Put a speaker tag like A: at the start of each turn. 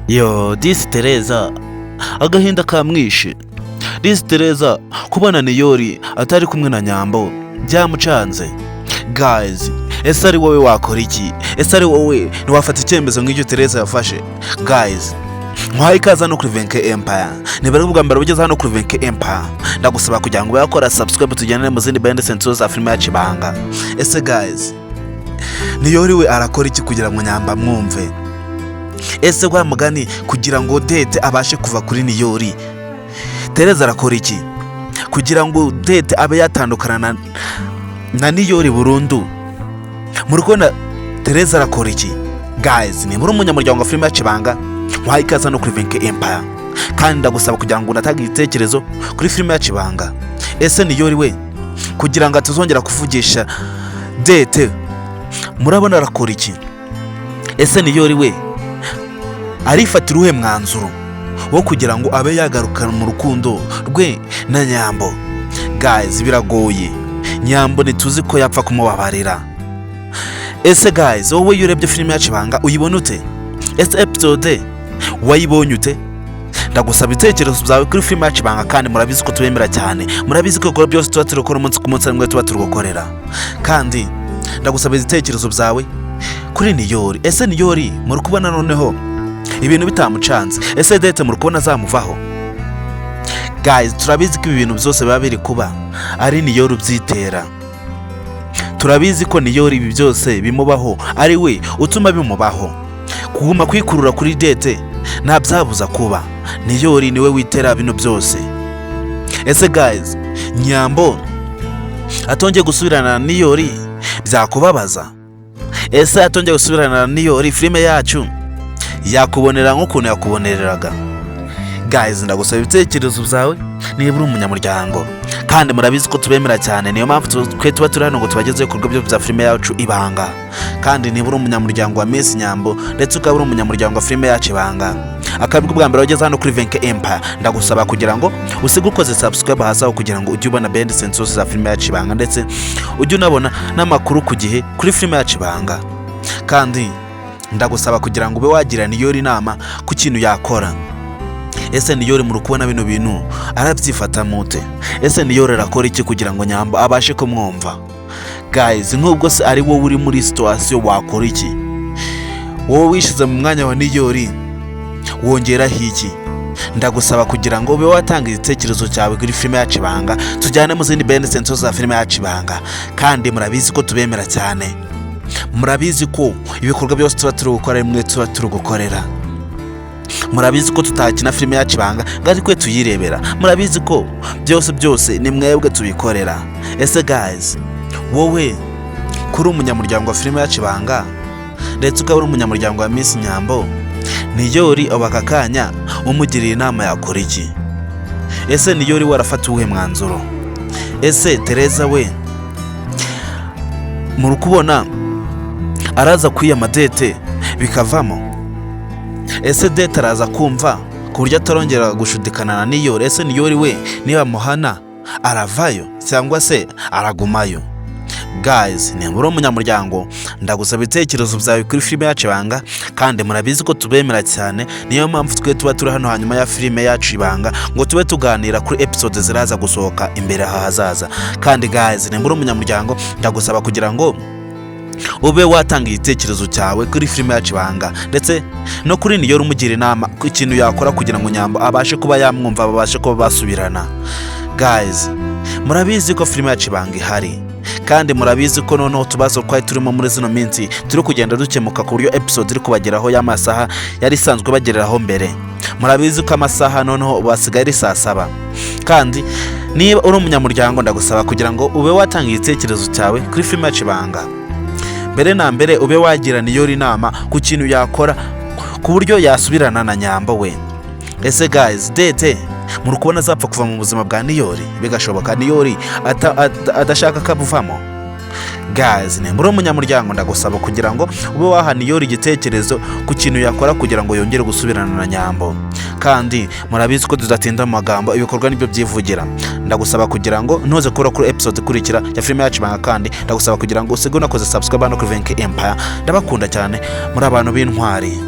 A: Yo, disi Tereza agahinda kamwishe. Disi Tereza kubona Niyori atari kumwe na Nyambo byamucanze. Guys, ese ari wowe wakora iki? Ese ari wowe ntiwafata icyemezo nk'icyo Tereza yafashe? Guys, nkwaye ikaza no kuri Venke Empire. Nibara ubwa mbere bugeze hano kuri Venke Empire. Ndagusaba kugira ngo yakora subscribe tujyane mu zindi band senso za filime ya Kibanga. Ese guys, Niyori we arakora iki kugira ngo Nyamba mwumve? Ese kwa mugani kugira ngo Dete abashe kuva kuri Niyori? Tereza arakora iki kugira ngo Dete abe yatandukana na Niyori burundu? Muri kubona Tereza arakora iki? Guys, ni muri umunyamuryango wa filime ya Kibanga. Nkwaye ikaza no kuri Venke Empire. Kandi ndagusaba kugira ngo unatanga igitekerezo kuri filime ya Kibanga. Ese Niyori we kugira ngo atuzongera kuvugisha Dete murabona arakora iki? Ese Niyori we arifatira uhe mwanzuro wo kugira ngo abe yagarukana mu rukundo rwe na Nyambo? Guys, biragoye. Nyambo ntituzi ko yapfa kumubabarira. Ese guys, wowe yurebye filime ya Kibanga uyibona ute? Ese episode wayibonye ute? Ndagusaba ibitekerezo byawe kuri filime ya Kibanga, kandi murabizi ko tubemera cyane. Murabizi ko byose tuba turukora umunsi ku munsi rimwe tuba turukorera. Kandi ndagusaba ibitekerezo byawe kuri Niyori. Ese Niyori muri kubona noneho ibintu bitamucanze? Ese Dete muri kubona azamuvaho? Guys, turabizi ko ibintu byose biba biri kuba ari Niyori ubyitera. Turabizi ko Niyori ibi byose bimubaho ari we utuma bimubaho. Kuguma kwikurura kuri Dete nta byabuza kuba. Niyori niwe witera bino byose. Ese guys, Nyambo atongeye gusubirana na Niyori byakubabaza? Ese atongeye gusubirana na Niyori filime yacu yakubonera nk'ukuntu yakubonereraga? Guys, ndagusaba ibitekerezo byawe niba uri umunyamuryango, kandi murabizi ko tubemera cyane. Niyo mpamvu twe tuba turi hano ngo tubagezeho ibikorwa byo bya filime yacu Ibanga. Kandi niba uri umunyamuryango wa Miss Nyambo ndetse ukaba uri umunyamuryango wa filime yacu Ibanga, akabwi bwa mbere wageze hano kuri Venke Empire, ndagusaba kugira ngo usige ukoze subscribe hasi aho kugira ngo ujye ubona band senso za filime yacu Ibanga, ndetse ujye unabona n'amakuru ku gihe kuri filime yacu Ibanga. Kandi ndagusaba kugira ngo ube wagira Niyori inama ku kintu yakora. Ese Niyori muri kubona bino bintu arabyifata mute? Ese Niyori arakora iki kugira ngo Nyambo abashe kumwumva? Guys, nk'ubwo se ari wowe uri muri situation wakora iki? Wowe wishize mu mwanya wa Niyori wongeraho iki? Ndagusaba kugira ngo ube watanga igitekerezo cyawe kuri filime ya Kibanga, tujyane mu zindi band senso za filime ya Kibanga. Kandi murabizi ko tubemera cyane. Murabizi ko ibikorwa byose tuba turi gukora rimwe tuba turi gukorera. Murabizi ko tutakina filime ya Kibanga ngari kwe tuyirebera. Murabizi ko byose ni mwebwe tubikorera. Ese guys, wowe kuri umunyamuryango wa filime ya Kibanga ndetse ukaba uri umunyamuryango wa Miss Nyambo, Niyori abaka kanya umugiriye inama yakora iki? Ese Niyori warafata uwe mwanzuro? Ese Tereza we muri kubona araza kwiyama Dete bikavamo? Ese Dete araza kumva ku buryo atarongera gushudikana na Niyori? Ese Niyori we niba muhana aravayo cyangwa se aragumayo? Guys, ni muri umunyamuryango, ndagusaba ibitekerezo byawe kuri filime ya Kibanga, kandi murabizi ko tubemera cyane. Niyo mpamvu twe tuba turi hano hanyuma ya filime ya Kibanga ngo tube tuganira kuri episode ziraza gusohoka imbere hazaza. Kandi guys, ni muri umunyamuryango, ndagusaba kugira ngo ube watanga igitekerezo cyawe kuri filime ya Kibanga, ndetse no kuri Niyori umugira inama ku ikintu yakora kugira ngo Nyambo abashe kuba yamwumva, babashe kuba basubirana. Guys, murabizi ko filime ya Kibanga ihari, kandi murabizi ko noneho tubazo twari turimo muri zino minsi turi kugenda dukemuka ku buryo episode iri kubageraho y'amasaha yari isanzwe bagereraho mbere. Murabizi ko amasaha noneho basigaye ari saa 7. Kandi niba uri umunyamuryango, ndagusaba kugira ngo ube watanga igitekerezo cyawe kuri filime ya Kibanga. Mbere na mbere ube wagira Niyori inama ku kintu yakora ku buryo yasubirana na Nyambo we. Ese guys, Dete muri kubona azapfa kuva mu buzima bwa Niyori? Bigashoboka Niyori adashaka kabuvamo? Guys, ni muri umunyamuryango, ndagusaba kugira ngo ube waha Niyori igitekerezo ku kintu yakora kugira ngo yongere gusubirana na Nyambo. Kandi murabizi ko tudatinda mu magambo, ibikorwa nibyo byivugira. Ndagusaba kugira ngo ntuze kura kuri episode ikurikira ya filime ya Kibanga, kandi ndagusaba kugira ngo usige unakoze subscribe no kuri Venke Empire. Ndabakunda cyane muri abantu b'intwari.